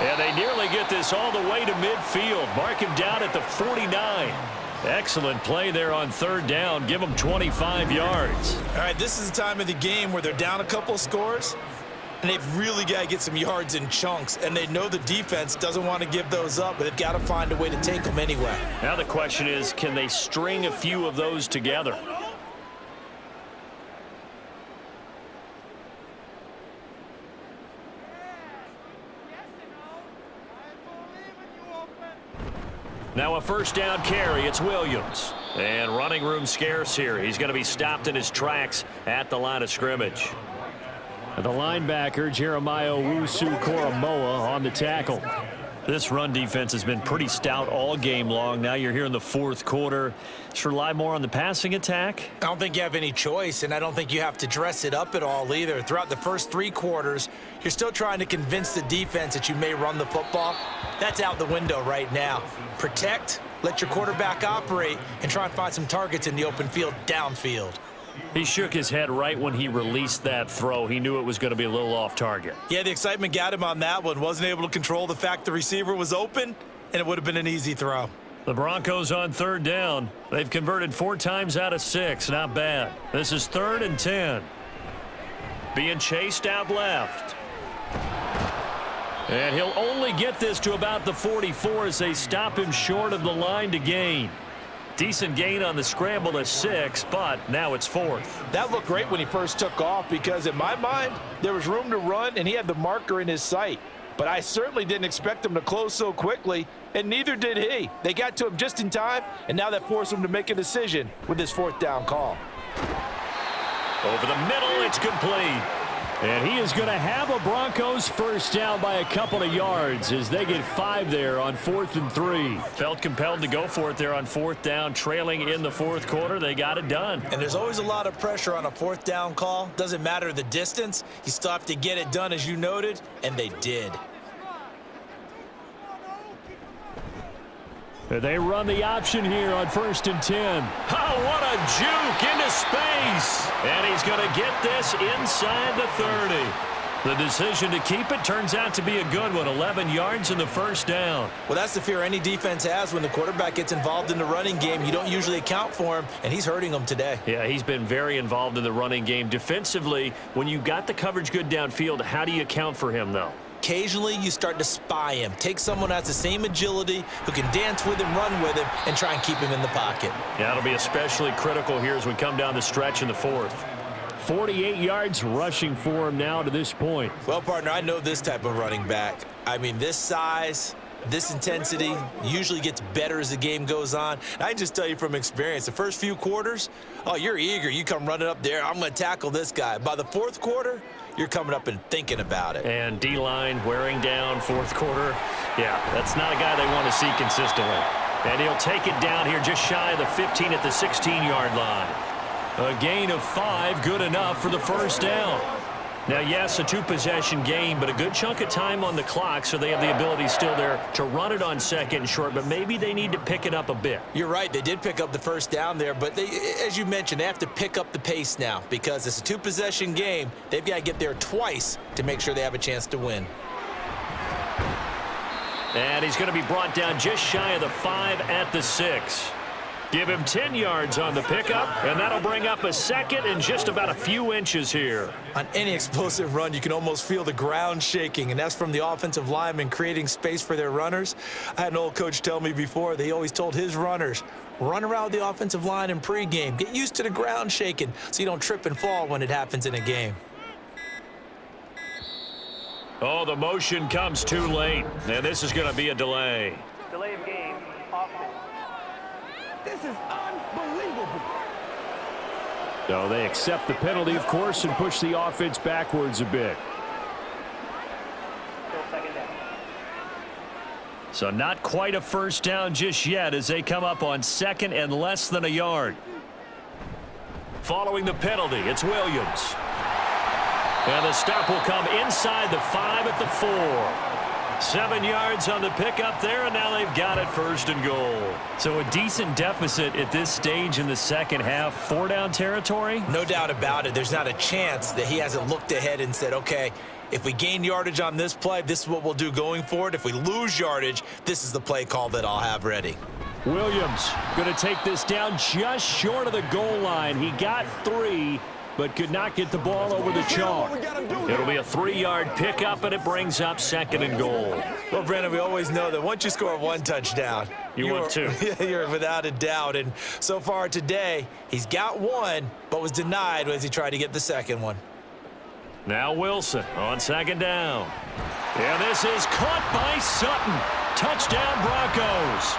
And they nearly get this all the way to midfield. Mark him down at the 49. Excellent play there on 3rd down. Give them 25 yards. All right, this is the time of the game where they're down a couple of scores, and they've really got to get some yards in chunks, and they know the defense doesn't want to give those up, but they've got to find a way to take them anyway. Now the question is, can they string a few of those together? Now a 1st down carry. It's Williams. And running room scarce here. He's going to be stopped in his tracks at the line of scrimmage. The linebacker, Jeremiah Owusu-Koramoah, on the tackle. This run defense has been pretty stout all game long. Now you're here in the fourth quarter. Just rely more on the passing attack? I don't think you have any choice, and I don't think you have to dress it up at all either. Throughout the first 3 quarters, you're still trying to convince the defense that you may run the football. That's out the window right now. Protect, let your quarterback operate, and try and find some targets in the open field downfield. He shook his head right when he released that throw. He knew it was going to be a little off target. Yeah, the excitement got him on that one. Wasn't able to control the fact the receiver was open, and it would have been an easy throw. The Broncos on third down. They've converted 4 times out of 6. Not bad. This is 3rd and 10. Being chased out left. And he'll only get this to about the 44 as they stop him short of the line to gain. Decent gain on the scramble to 6, but now it's 4th. That looked great when he first took off because, in my mind, there was room to run, and he had the marker in his sight. But I certainly didn't expect him to close so quickly, and neither did he. They got to him just in time, and now that forced him to make a decision with his 4th down call. Over the middle, it's complete. And he is going to have a Broncos first down by a couple of yards as they get 5 there on 4th and 3. Felt compelled to go for it there on 4th down, trailing in the 4th quarter. They got it done. And there's always a lot of pressure on a 4th down call. Doesn't matter the distance. You still have to get it done, as you noted, and they did. They run the option here on 1st and 10. Oh, what a juke into space. And he's going to get this inside the 30. The decision to keep it turns out to be a good one. 11 yards in the first down. Well, that's the fear any defense has when the quarterback gets involved in the running game. You don't usually account for him, and he's hurting them today. Yeah, he's been very involved in the running game. Defensively, when you got the coverage good downfield, how do you account for him, though? Occasionally, you start to spy him. Take someone who has the same agility, who can dance with him, run with him, and try and keep him in the pocket. Yeah, it'll be especially critical here as we come down the stretch in the 4th. 48 yards rushing for him now to this point. Well, partner, I know this type of running back. I mean, this size, this intensity usually gets better as the game goes on. And I can just tell you from experience, the first few quarters, oh, you're eager. You come running up there. I'm going to tackle this guy. By the 4th quarter, you're coming up and thinking about it. And D-line wearing down 4th quarter. Yeah, that's not a guy they want to see consistently. And he'll take it down here just shy of the 15 at the 16-yard line. A gain of 5, good enough for the first down. Now, yes, a 2-possession game, but a good chunk of time on the clock, so they have the ability still there to run it on 2nd and short, but maybe they need to pick it up a bit. You're right. They did pick up the first down there, but they, as you mentioned, they have to pick up the pace now because it's a 2-possession game. They've got to get there twice to make sure they have a chance to win. And he's going to be brought down just shy of the 5 at the 6. Give him 10 yards on the pickup, and that'll bring up a 2nd and just about a few inches here. On any explosive run, you can almost feel the ground shaking, and that's from the offensive linemen creating space for their runners. I had an old coach tell me before, they always told his runners, run around the offensive line in pregame. Get used to the ground shaking so you don't trip and fall when it happens in a game. Oh, the motion comes too late, and this is going to be a delay. Delay of game, offense. This is unbelievable. So they accept the penalty, of course, and push the offense backwards a bit. Still 2nd down. So not quite a first down just yet as they come up on 2nd and less than a yard. Following the penalty, it's Williams. And the stop will come inside the 5 at the 4. 7 yards on the pickup there, and now they've got it 1st and goal. So a decent deficit at this stage in the second half. 4-down territory? No doubt about it. There's not a chance that he hasn't looked ahead and said, okay, if we gain yardage on this play, this is what we'll do going forward. If we lose yardage, this is the play call that I'll have ready. Williams going to take this down just short of the goal line. He got 3. But could not get the ball over the chalk. It'll be a 3-yard pickup, and it brings up 2nd and goal. Well, Brandon, we always know that once you score 1 touchdown, you're 2. You're without a doubt. And so far today, he's got 1, but was denied as he tried to get the 2nd one. Now Wilson on 2nd down. And this is caught by Sutton. Touchdown, Broncos.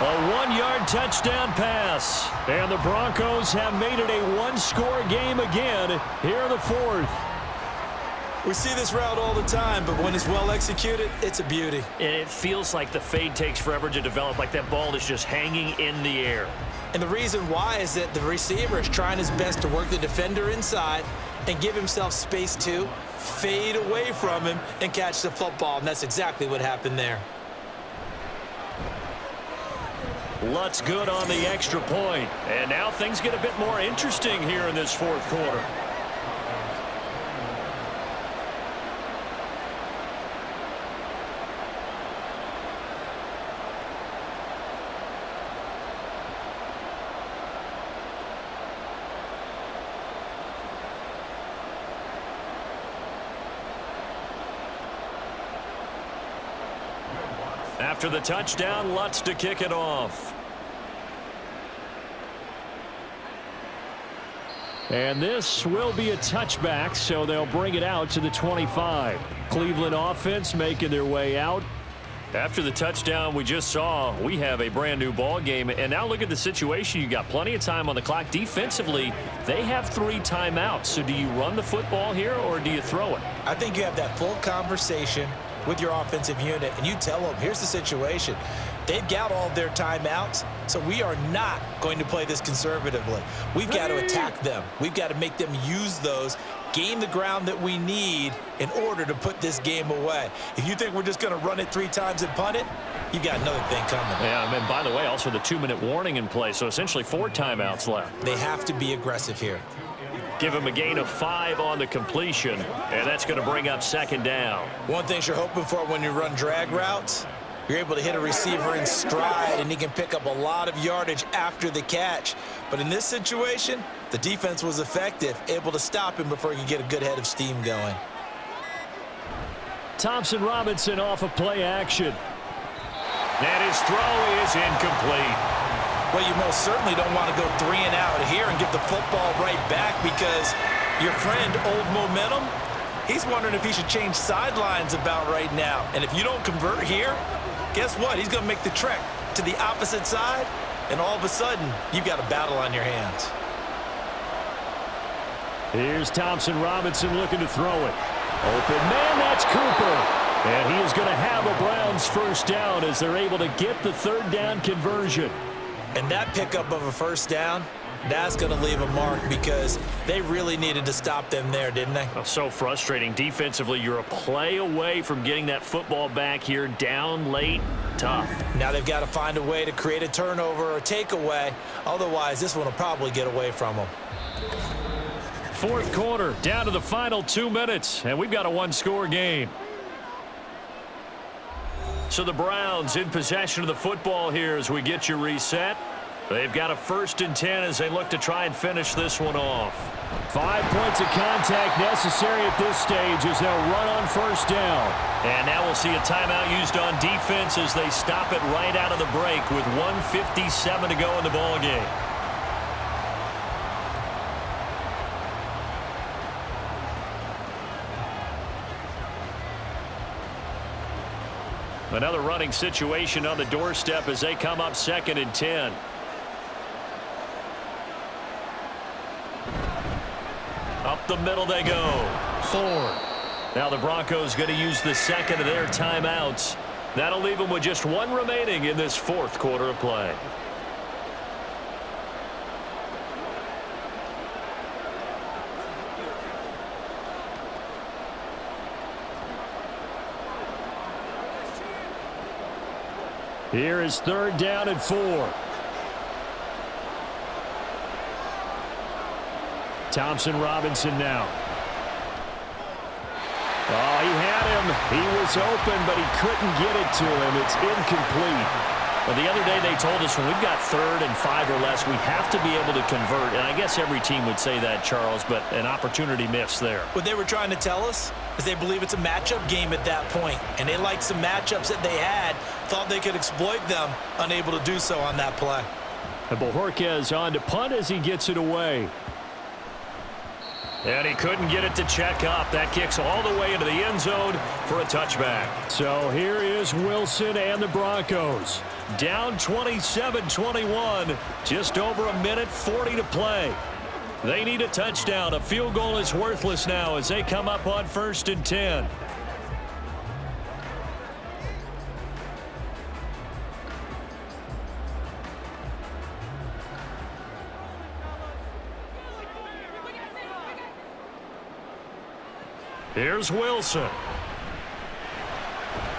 A 1-yard touchdown pass. And the Broncos have made it a 1-score game again here in the 4th. We see this route all the time, but when it's well executed, it's a beauty. And it feels like the fade takes forever to develop, like that ball is just hanging in the air. And the reason why is that the receiver is trying his best to work the defender inside and give himself space to fade away from him and catch the football, and that's exactly what happened there. Lutt's good on the extra point. And now things get a bit more interesting here in this fourth quarter. After the touchdown, Lutz to kick it off. And this will be a touchback, so they'll bring it out to the 25. Cleveland offense making their way out. After the touchdown we just saw, we have a brand new ball game. And now look at the situation. You got plenty of time on the clock. Defensively, they have 3 timeouts. So do you run the football here or do you throw it? I think you have that full conversation with your offensive unit, and you tell them, here's the situation. They've got all of their timeouts, so we are not going to play this conservatively. We've got to attack them. We've got to make them use those, gain the ground that we need in order to put this game away. If you think we're just going to run it 3 times and punt it, you've got another thing coming. Yeah, and by the way, also the 2-minute warning in play, so essentially 4 timeouts left. They have to be aggressive here. Give him a gain of 5 on the completion, and that's going to bring up 2nd down. One thing you're hoping for when you run drag routes, you're able to hit a receiver in stride, and he can pick up a lot of yardage after the catch. But in this situation, the defense was effective, able to stop him before he could get a good head of steam going. Thompson Robinson off of play action. And his throw is incomplete. Well, you most certainly don't want to go 3 and out here and give the football right back, because your friend, Old Momentum, he's wondering if he should change sidelines about right now. And if you don't convert here, guess what? He's going to make the trek to the opposite side, and all of a sudden, you've got a battle on your hands. Here's Thompson Robinson looking to throw it. Open man, that's Cooper. And he is going to have a Browns first down as they're able to get the 3rd down conversion. And that pickup of a first down, that's going to leave a mark, because they really needed to stop them there, didn't they? Oh, so frustrating. Defensively, you're a play away from getting that football back here, down late, tough. Now they've got to find a way to create a turnover or a takeaway. Otherwise, this one will probably get away from them. 4th quarter, down to the final 2 minutes, and we've got a 1-score game. So the Browns in possession of the football here as we get you reset. They've got a 1st and 10 as they look to try and finish this one off. 5 points of contact necessary at this stage as they'll run on 1st down. And now we'll see a timeout used on defense as they stop it right out of the break with 1:57 to go in the ball game. Another running situation on the doorstep as they come up 2nd and 10. Up the middle they go. Ford. Now the Broncos going to use the 2nd of their timeouts. That'll leave them with just 1 remaining in this 4th quarter of play. Here is 3rd down and 4. Thompson Robinson now. Oh, he had him. He was open, but he couldn't get it to him. It's incomplete. But the other day they told us when we've got 3rd and 5 or less, we have to be able to convert. And I guess every team would say that, Charles, but an opportunity missed there. What they were trying to tell us is they believe it's a matchup game at that point. And they liked some matchups that they had, thought they could exploit them, unable to do so on that play. And Bojorquez on to punt as he gets it away. And he couldn't get it to check up. That kicks all the way into the end zone for a touchback. So here is Wilson and the Broncos. Down 27-21. Just over 1:40 to play. They need a touchdown. A field goal is worthless now as they come up on 1st and 10. Here's Wilson.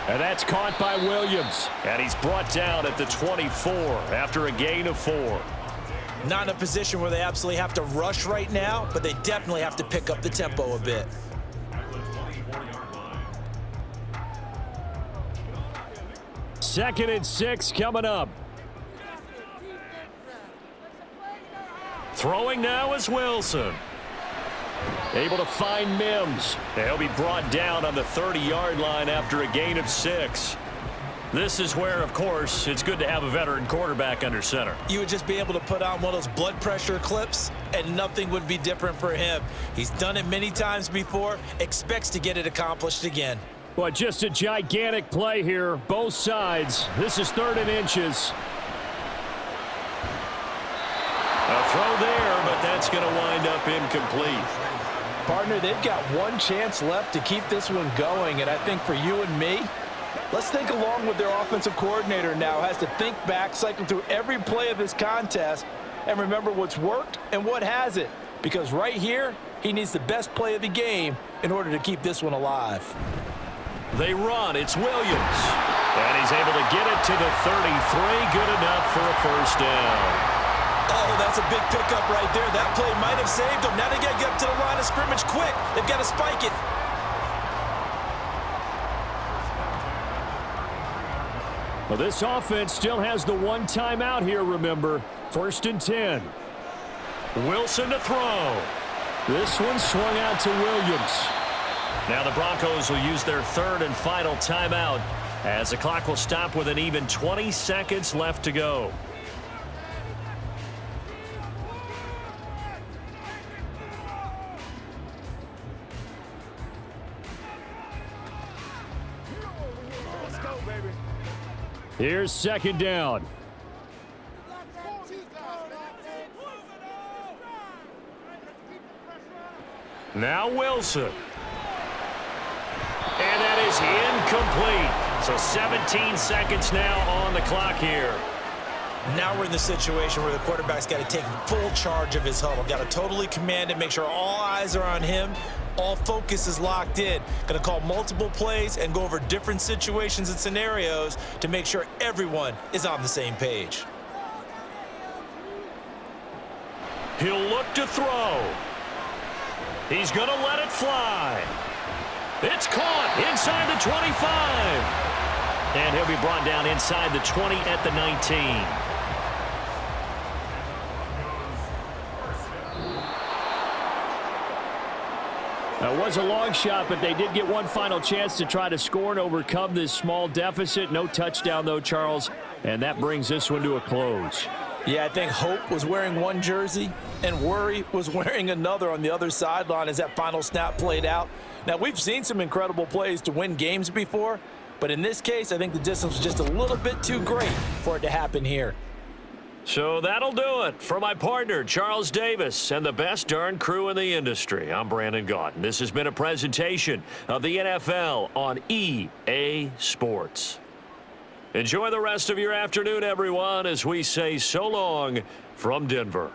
And that's caught by Williams. And he's brought down at the 24 after a gain of 4. Not in a position where they absolutely have to rush right now, but they definitely have to pick up the tempo a bit. Second and 6 coming up. Throwing now is Wilson. Able to find Mims. He'll be brought down on the 30-yard line after a gain of 6. This is where, of course, it's good to have a veteran quarterback under center. You would just be able to put on one of those blood pressure clips, and nothing would be different for him. He's done it many times before, expects to get it accomplished again. Well, just a gigantic play here, both sides. This is 3rd and inches. A throw there, but that's going to wind up incomplete. Partner, they've got one chance left to keep this one going, and I think for you and me, let's think along with their offensive coordinator now. Has to think back, cycle through every play of this contest, and remember what's worked and what hasn't. Because right here, he needs the best play of the game in order to keep this one alive. They run. It's Williams. And he's able to get it to the 33. Good enough for a 1st down. Oh, that's a big pickup right there. That play might have saved them. Now they got to get up to the line of scrimmage quick. They've got to spike it. Well, this offense still has the one timeout here, remember. 1st and 10. Wilson to throw. This one swung out to Williams. Now the Broncos will use their 3rd and final timeout as the clock will stop with an even 20 seconds left to go. Here's 2nd down. Now Wilson. And that is incomplete. So 17 seconds now on the clock here. Now we're in the situation where the quarterback's got to take full charge of his huddle. Got to totally command it, make sure all eyes are on him. All focus is locked in. Going to call multiple plays and go over different situations and scenarios to make sure everyone is on the same page. He'll look to throw. He's going to let it fly. It's caught inside the 25. And he'll be brought down inside the 20 at the 19. It was a long shot, but they did get one final chance to try to score and overcome this small deficit. No touchdown, though, Charles, and that brings this one to a close. Yeah, I think hope was wearing one jersey and worry was wearing another on the other sideline as that final snap played out. Now, we've seen some incredible plays to win games before, but in this case, I think the distance was just a little bit too great for it to happen here. So that'll do it for my partner, Charles Davis, and the best darn crew in the industry. I'm Brandon Gaunt. This has been a presentation of the NFL on EA Sports. Enjoy the rest of your afternoon, everyone, as we say so long from Denver.